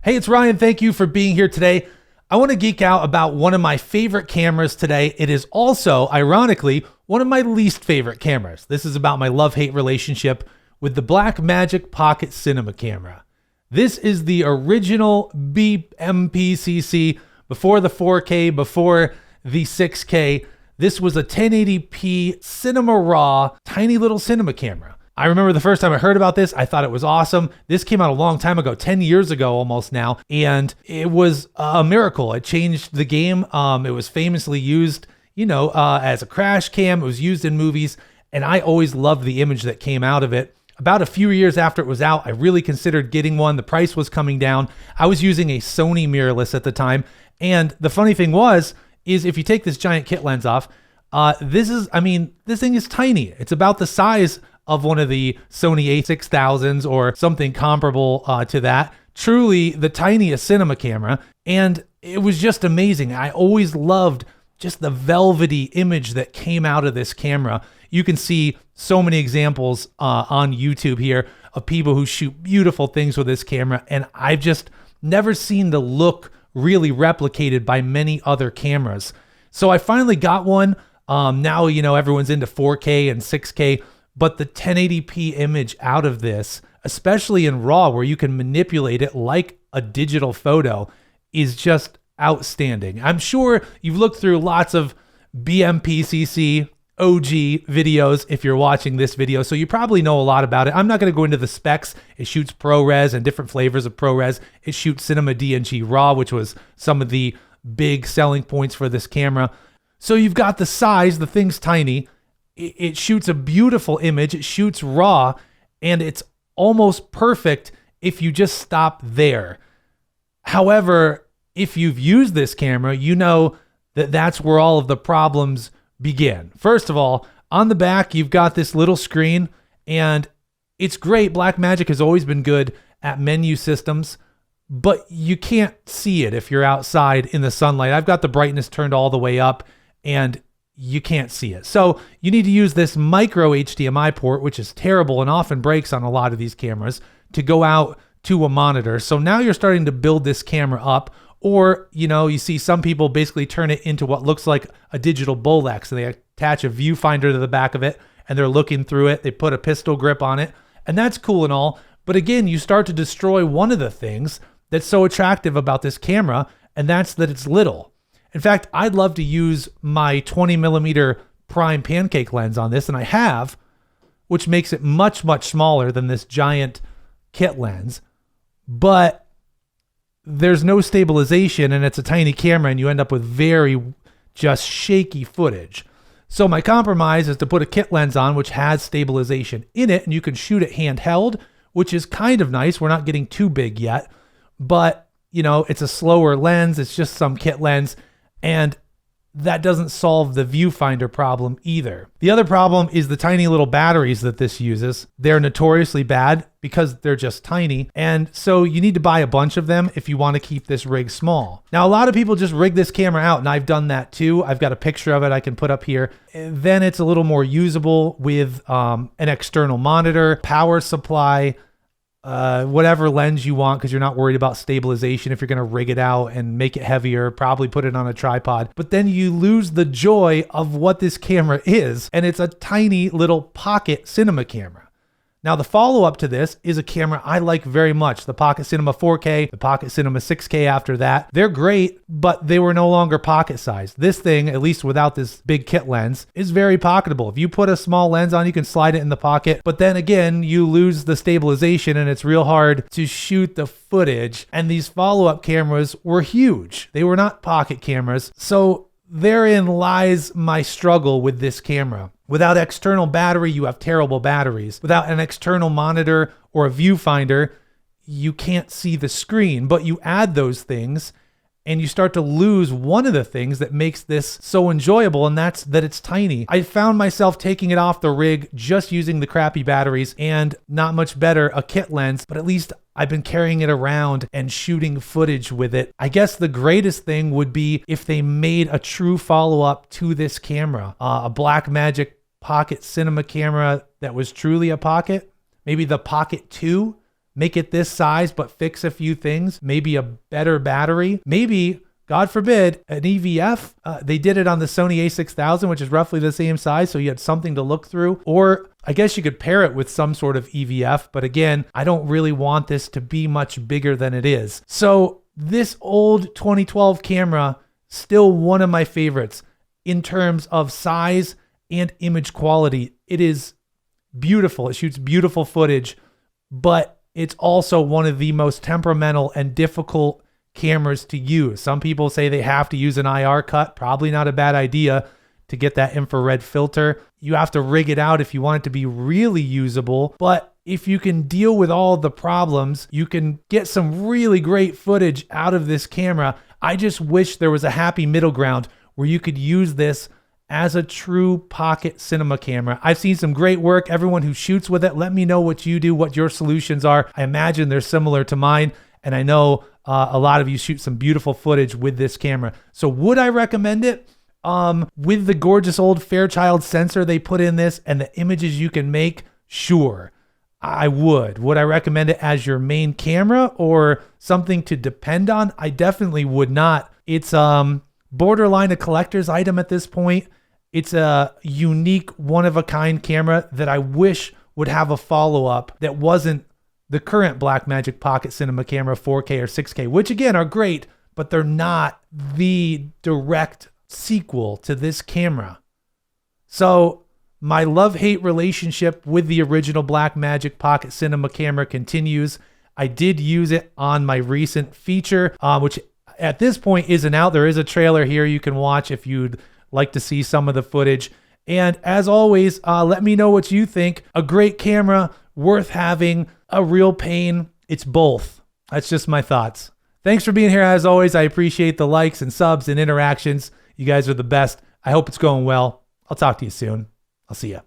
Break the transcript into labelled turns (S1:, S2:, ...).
S1: Hey, it's Ryan. Thank you for being here today. I want to geek out about one of my favorite cameras today. It is also, ironically, one of my least favorite cameras. This is about my love-hate relationship with the Blackmagic Pocket Cinema camera. This is the original BMPCC before the 4K, before the 6K. This was a 1080p Cinema Raw, tiny little cinema camera. I remember the first time I heard about this, I thought it was awesome. This came out a long time ago, 10 years ago almost now, and it was a miracle. It changed the game. It was famously used, as a crash cam. It was used in movies, and I always loved the image that came out of it. About a few years after it was out, I really considered getting one. The price was coming down. I was using a Sony mirrorless at the time, and the funny thing is if you take this giant kit lens off, this thing is tiny. It's about the size of one of the Sony a6000s or something comparable to that. Truly the tiniest cinema camera. And it was just amazing. I always loved just the velvety image that came out of this camera. You can see so many examples on YouTube here of people who shoot beautiful things with this camera. And I've just never seen the look really replicated by many other cameras. So I finally got one. Now, everyone's into 4K and 6K. But the 1080p image out of this, especially in RAW where you can manipulate it like a digital photo, is just outstanding. I'm sure you've looked through lots of BMPCC OG videos if you're watching this video, so you probably know a lot about it. I'm not going to go into the specs. It shoots ProRes and different flavors of ProRes. It shoots Cinema DNG RAW, which was some of the big selling points for this camera. So you've got the size, the thing's tiny. It shoots a beautiful image. It shoots RAW, and it's almost perfect if you just stop there. However, if you've used this camera, you know that that's where all of the problems begin. First of all, on the back, you've got this little screen, and it's great. Blackmagic has always been good at menu systems, but you can't see it if you're outside in the sunlight. I've got the brightness turned all the way up, and you can't see it. So you need to use this micro HDMI port, which is terrible and often breaks on a lot of these cameras, to go out to a monitor. So now you're starting to build this camera up, or, you see some people basically turn it into what looks like a digital Bolex, and they attach a viewfinder to the back of it, and they're looking through it. They put a pistol grip on it, and that's cool and all. But again, you start to destroy one of the things that's so attractive about this camera, and that's that it's little. In fact, I'd love to use my 20mm prime pancake lens on this, and I have, which makes it much, much smaller than this giant kit lens. But there's no stabilization, and it's a tiny camera, and you end up with very just shaky footage. So my compromise is to put a kit lens on, which has stabilization in it, and you can shoot it handheld, which is kind of nice. We're not getting too big yet, but it's a slower lens. It's just some kit lens. And that doesn't solve the viewfinder problem either. The other problem is the tiny little batteries that this uses. They're notoriously bad because they're just tiny. And so you need to buy a bunch of them if you want to keep this rig small. Now, a lot of people just rig this camera out, and I've done that too. I've got a picture of it I can put up here. Then it's a little more usable with an external monitor, power supply, whatever lens you want, because you're not worried about stabilization if you're going to rig it out and make it heavier, probably put it on a tripod. But then you lose the joy of what this camera is, and it's a tiny little pocket cinema camera. Now, the follow-up to this is a camera I like very much, the Pocket Cinema 4K, the Pocket Cinema 6K after that. They're great, but they were no longer pocket size. This thing, at least without this big kit lens, is very pocketable. If you put a small lens on, you can slide it in the pocket, but then again, you lose the stabilization, and it's real hard to shoot the footage. And these follow-up cameras were huge. They were not pocket cameras. So therein lies my struggle with this camera. Without external battery, you have terrible batteries. Without an external monitor or a viewfinder, you can't see the screen. But you add those things, and you start to lose one of the things that makes this so enjoyable, and that's that it's tiny. I found myself taking it off the rig, just using the crappy batteries, and not much better, a kit lens, but at least I've been carrying it around and shooting footage with it. I guess the greatest thing would be if they made a true follow-up to this camera, a Blackmagic Pocket Cinema camera that was truly a pocket. Maybe the Pocket 2 make it this size, but fix a few things, maybe a better battery, maybe, God forbid, an EVF. They did it on the Sony a6000, which is roughly the same size, so you had something to look through. Or I guess you could pair it with some sort of EVF, but again, I don't really want this to be much bigger than it is. So this old 2012 camera, still one of my favorites in terms of size and image quality. It is beautiful. It shoots beautiful footage, but it's also one of the most temperamental and difficult cameras to use. Some people say they have to use an IR cut. Probably not a bad idea to get that infrared filter. You have to rig it out if you want it to be really usable. But if you can deal with all the problems, you can get some really great footage out of this camera. I just wish there was a happy middle ground where you could use this as a true pocket cinema camera. I've seen some great work. Everyone who shoots with it, let me know what you do, what your solutions are. I imagine they're similar to mine. And I know a lot of you shoot some beautiful footage with this camera. So would I recommend it? With the gorgeous old Fairchild sensor they put in this and the images you can make, sure, I would. Would I recommend it as your main camera or something to depend on? I definitely would not. It's borderline a collector's item at this point. It's a unique, one-of-a-kind camera that I wish would have a follow-up that wasn't the current Blackmagic Pocket Cinema camera 4K or 6K, which again are great, but they're not the direct sequel to this camera. So my love-hate relationship with the original Blackmagic Pocket Cinema camera continues. I did use it on my recent feature, which at this point isn't out. There is a trailer here you can watch if you'd like to see some of the footage. And as always, let me know what you think. A great camera, worth having, a real pain. It's both. That's just my thoughts. Thanks for being here. As always, I appreciate the likes and subs and interactions. You guys are the best. I hope it's going well. I'll talk to you soon. I'll see ya.